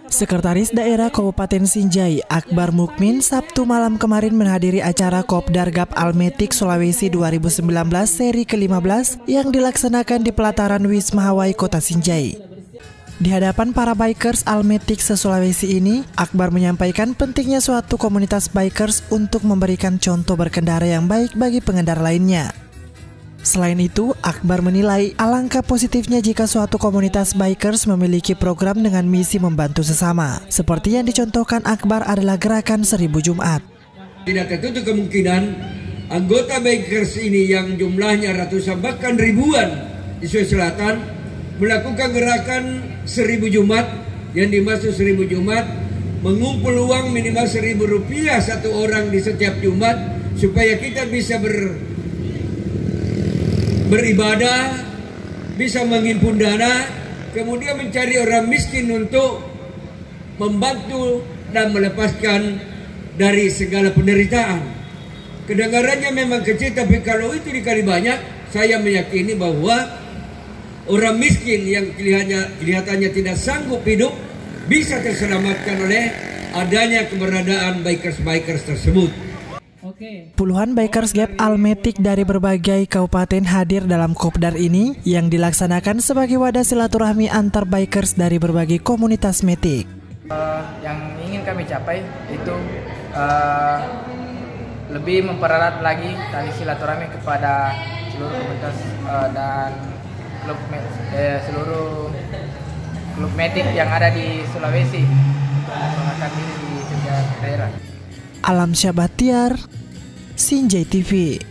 Sekretaris Daerah Kabupaten Sinjai, Akbar Mukmin, Sabtu malam kemarin menghadiri acara Kopdar Gap Almetik Sulawesi 2019 seri ke-15 yang dilaksanakan di pelataran Wisma Hawaii Kota Sinjai. Di hadapan para bikers Almetik se-Sulawesi ini, Akbar menyampaikan pentingnya suatu komunitas bikers untuk memberikan contoh berkendara yang baik bagi pengendara lainnya. Selain itu, Akbar menilai alangkah positifnya jika suatu komunitas bikers memiliki program dengan misi membantu sesama. Seperti yang dicontohkan Akbar adalah gerakan 1000 Jumat. Tidak tertutup kemungkinan anggota bikers ini yang jumlahnya ratusan bahkan ribuan di Sulawesi Selatan melakukan gerakan 1000 Jumat yang dimaksud 1000 Jumat mengumpul uang minimal Rp1.000 satu orang di setiap Jumat supaya kita bisa beribadah, bisa menghimpun dana, kemudian mencari orang miskin untuk membantu dan melepaskan dari segala penderitaan. Kedengarannya memang kecil, tapi kalau itu dikali banyak, saya meyakini bahwa orang miskin yang kelihatannya tidak sanggup hidup bisa terselamatkan oleh adanya keberadaan bikers-bikers tersebut. Puluhan bikers Gap Almetik dari berbagai kabupaten hadir dalam kopdar ini yang dilaksanakan sebagai wadah silaturahmi antar bikers dari berbagai komunitas metik. Yang ingin kami capai itu lebih mempererat lagi tali silaturahmi kepada seluruh komunitas dan seluruh klub metik yang ada di Sulawesi untuk menggunakan diri di setiap daerah. Alam Syabatiar, Sinjai TV.